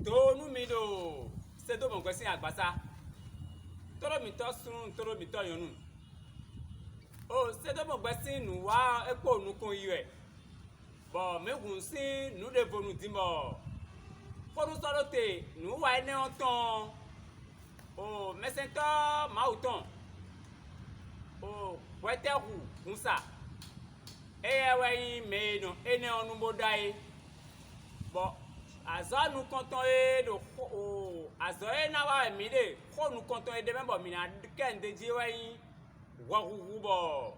Tonu mi do se do mon kwesi agbasa. Toro mi to sun, toro mi to yonu. O se do mon kwesi nu wa epo nu kon iwe. Bo megun sin nu de vonu dimo. Fonu soro te nu wa ene onton. O mesento mauton. O wetehu kunsa. Ewe me no ene onu bodai. Bo azanu konton e do o azo e na wa mi de khonu konton e de membo mi na kende ji wa yin wa hu bo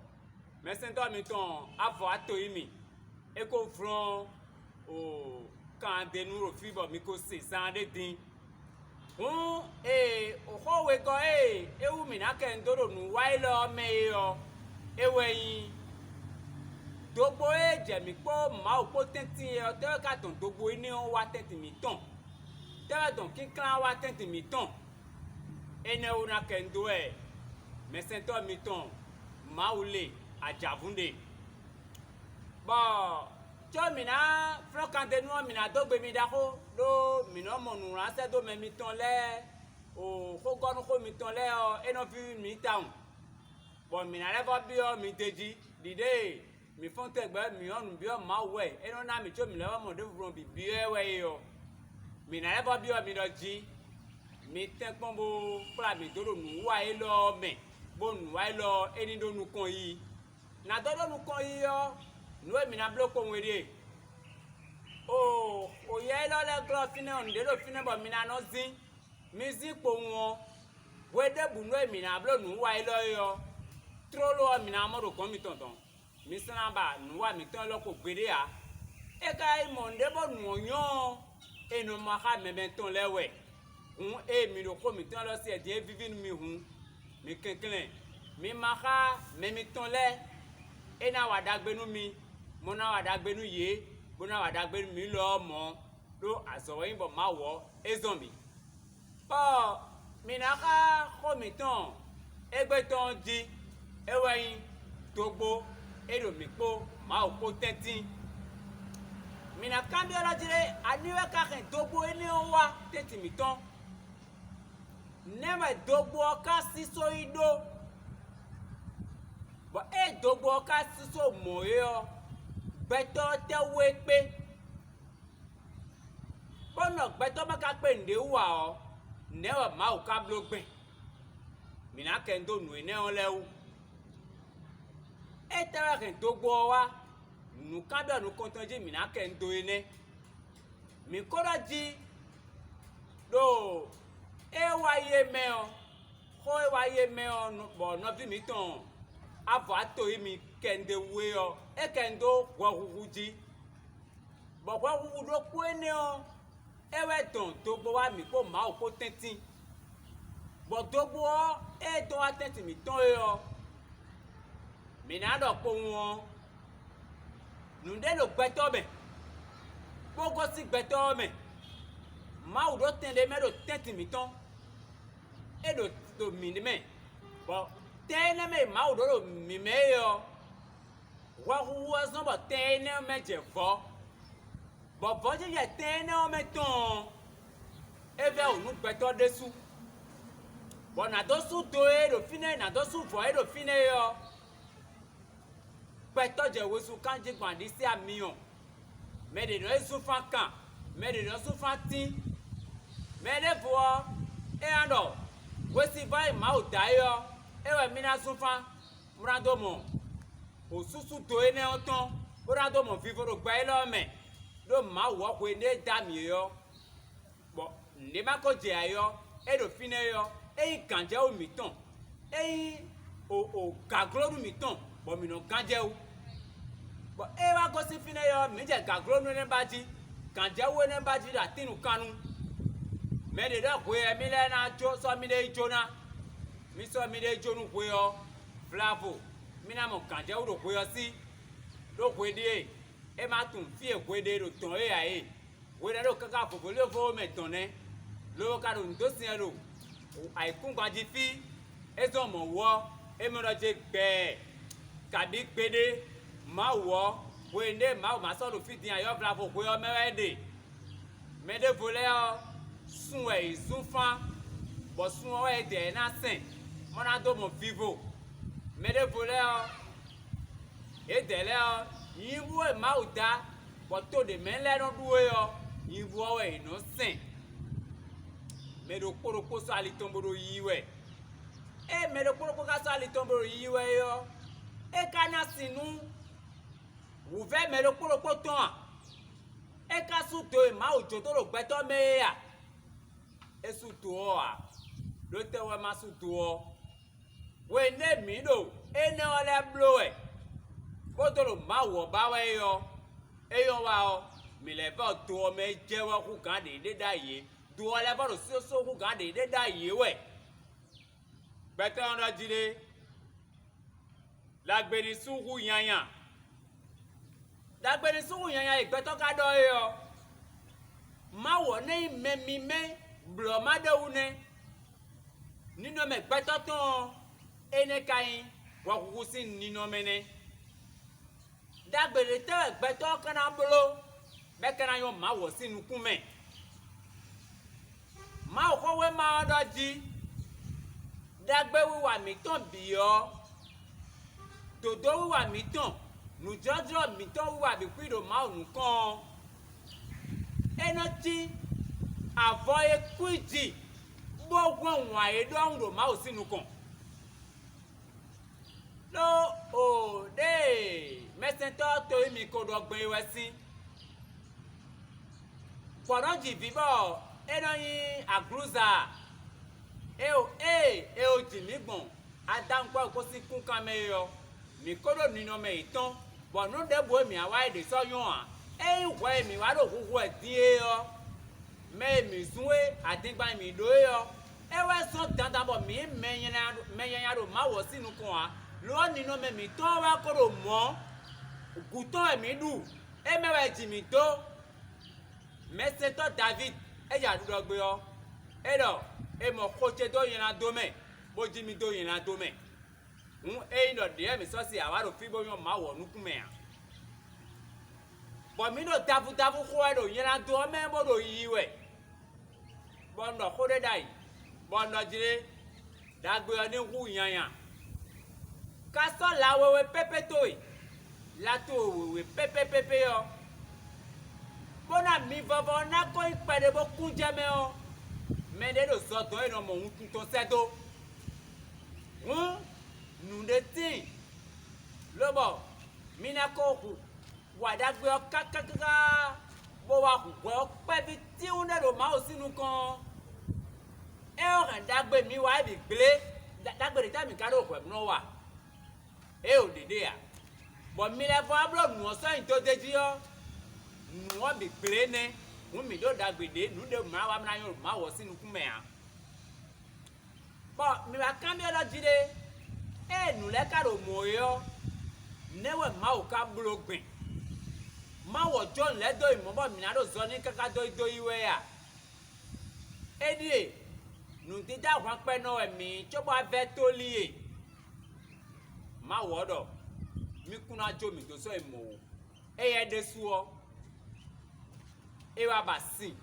mesento mi ton avo ato imi e ko fron o kan de nu ro fi bo mi ko se san de din o ho we go e wu mi na kendo ro nu wa lo me yo e we yin dogbo eje mi po ma o po tenti e o te ka ton dogbo ni o wa tenti mi ton te don kin kan wa tenti mi ton ene o na kendo e me sento mi ton ma o le ajavunde bo cho mi na fro kan de nu mi na dogbe mi da ko do mi no mo nu ran se do me mi ton le o ko gonu ko mi ton le o e no fi mi town bo mi na le go bi o mi deji dide mi fonte gbe mi onu bi o ma we e no na mi cho mi lewo mo de from bi bi ewe yo mi na ebo bi o mi do ji mi te pon bo pra mi doro nu wa e lo me bo nu wa e lo eni do nu kon yi na do nu kon yi yo nu e mi na bloko nwere o ye lo le glo fine on de lo fine bo mi na no zin mi zin po won we de bu nu e mi na blo nu wa e lo yo trolo mi na mo ro kon mi tonton mi sanaba nuwa mi ton loko gbede a e ka monde bo nuonyo e no ma ha me ton lewe e mi lo ko mi ton lo si e die vivin mi hun mi kenkelen mi ma ha me mi ton le e na wa dagbe nu mi mo na wa dagbe nu ye bo na wa dagbe nu mi lo mo do aso yin bo ma wo e zombie po mi na ha ko mi ton egbe ton ji eweyin togbo edo mi po ma o po tenti mina kambi ola jire aniwe ka ken dogbo eni o wa tenti mi ton nema dogbo ka siso ido bo e dogbo ka siso mo yo beto te we pe bono beto ma ka pe nde wa o newa ma o ka blogbe mina ken do nu ene o lewu e tara ken dogbo wa nu kabe nu kontonje mi na ken do ene mi kora ji do e wa ye me o ko e wa ye me o no bo no bi mi ton avo ato mi ken de we o e ken do gwo gugu ji bo gwo gugu do ku ene o e we ton dogbo wa mi ko ma o ko tenti bo dogbo e do atenti mi ton e o mi na do po won nu de lo gbeto me pogo si gbeto me ma o do tende me do tenti mi ton e do mi ni me bo tene me ma o do mi me yo wa hu asan bo tene me je vo bo bo je tene o me ton e ve o nu gbeto desu bo na do su do e do fine na do su vo e do fine yo peto je wesu kanje gbandi si amiyon me de no esu fan kan me de no su fan tin me de vo e ando wesi vai ma o dayo e we mi na su fan murado mo o susu do ene oton murado mo vivo ro gba ilo me do ma wo ko ene da mi yo bo ne ma ko je ayo e do fine yo e kanje o mi ton e o gagloru mi ton bo mi no kanje o bo e wa go si fine yo mi je gaglo nu ne baji kanje wo ne baji da tinu kanu me de da gwe mi le na jo so mi de jona mi so mi de jonu gwe yo flavo mi na mo kanje wo do gwe yo si do gwe de e ma tun fi e gwe de do ton e aye we de do kaka fofo le fo me ton ne lo ka do ndo sin lo ai kun gbaji fi e zo mo wo e mo do je gbe kabi gbede ma wo we ne ma so lo fi din ayo flavo gwe o mewede me de vole o sun izunfa bo sun o de na sen mona do mo vivo mede voleo e deleo yiwu e mauda bo to de menle no duwe yo yiwu o e no sen medo koroko so ali tomboro yiwe e medo koroko ka so ali tomboro yiwe yo e kana sinu wo ve medo koroko ton e ka su to e ma ojo to ro gbe to me ya e su to o a lo te we ma su to o we ne mi do e ne o le blow e bo to ro ma wo ba we yo e yo wa o mi le ba to o me je wa ku kan de da ye do o le ba ro so ku kan de da ye we beto ndo jire la gberi suhu yanyan dagbere suhu yanyan igbeto ka do yo ma wo ne memi me blo ma de une nino me gbeto ton ene kayin wa kuku sin nino mene dagbere te gbeto kana blo be kana yo ma wo sinu kume ma o ko we ma do ji dagbe wiwa mi ton bi yo dodo wiwa mi ton nu jojo mi ton wiwa bi kwido ma onu kan enoti avoye kwiji gbogbo won aye do ndo ma o sinu kan lo o de mesento to mi ko do gbe we sin foronji bibo enoyin agruza e o jimigbon adankwa ko si kun kan me yo mi kodo nino me itan bo no de bo mi awa ede so yon a e we mi wa do kuku e die yo me mi sunwe adigba mi do yo e we so dandan bo mi meyan ro ma wo sinu kun a lo nino me mi ton wa kodo mo guton e mi du e me we jimi to meseto David e ja du do gbe yo e do e mo koche do yin do me bo jimi do yin do me e no de mi so si awaro fi bo yon ma wo nuku me a bo mi no dafu ko e do yin do me bo do yiwe bo no ko de dai bo no jire dagbe oni hu yanyan ka so la wewe pepe toy la to wewe pepe yo bona mi vovo na ko ipede bo kunje me o me de do so to e no mo un to seto nu de tin lobo mina ko ku wadagbe o kakaka bo wa ku gbo pe bi ti un de do ma o sinu kan e o kan dagbe mi wa bi gble dagbe de ta mi ka do ko no wa e o dede ya bo mi le fo ablo nu o so yin to deji yo nu o bi gble ne un mi do dagbe de nu de ma wa na yo ma wo sinu ku me a bo mi wa kan bi lo jide e nu le ka ro mo yo newe ma o ka blogbin ma wo John le do imo bo mi na do zo ni kaka do iwe ya edie nu ti da wan pe no emi cho ba ve to liye ma wo do mi kuna jo mi to so imo e ye de suo e wa basin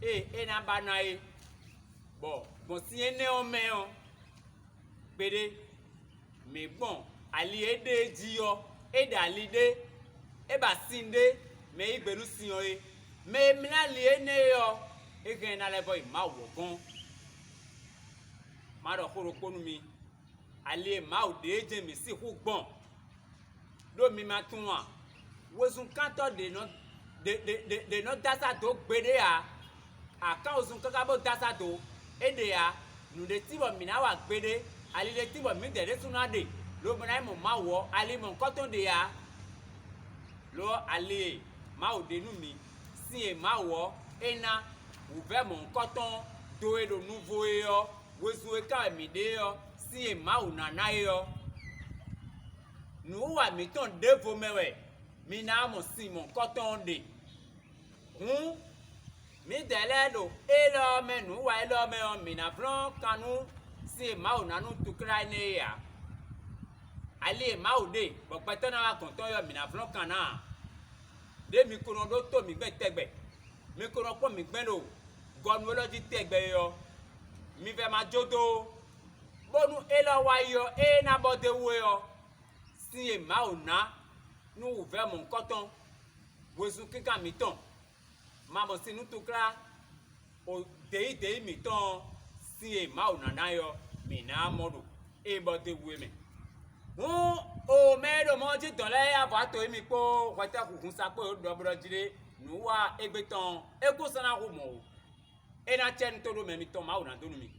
e na ba na e bo si ene o me o pede mi gbon ali ede ji yo ede alide e ba sinde me igbelu sin o e me mi na li ene yo e gen na le boy ma wo gan ma do koro ponu mi ali ma o de je mi si ku gbon do mi ma tun wa wosun kanto de no dasa to gbede a aka osun kaka bo dasa to ede ya nu de ti bo mi na wa gbede ali de ti bo mi de suna de lo bana mo ma wo ali mo nkan de ya lo ali ma o de nu mi si e ma wo ena u ve mo nkan do e do nouveau e yo wezu e ka mi de yo si e ma o na na yo nu wa mi ton devo mewe mi na mo si mo nkan de mi dele do e lo me nu wa e lo me o mi na bron kanu si ma o nanu tukra ne ya ali ma o de bo peto na wa kon to yo mi na bron kana de mi kono do to mi gbe tegbe mi kono po mi gbe lo gɔnu elɔ dzi tɛgbɛ yɔ mi vɛ ma dzodo bonu elɔ wa yɔ eye na bɔ de wo yɔ si ye mawu na nu wu vɛ mo nkɔtɔn wozu kika mi tɔn mamɔ si nutukra o deyi mi tɔn si ye mawu nana yɔ mi na mɔdo eye bɔ de wo me ŋu o mɛ ɖo mɔ dzi dɔn lɛ avɔ ato yi mi kpo wɔtɛ kuku sa kpo dɔ bɔ dzi ɖe nu wa egbe tɔn eko sɛnɛ ko mɔ o ena tsɛ nuto ɖo mɛ mi tɔn mawu na do nu mi.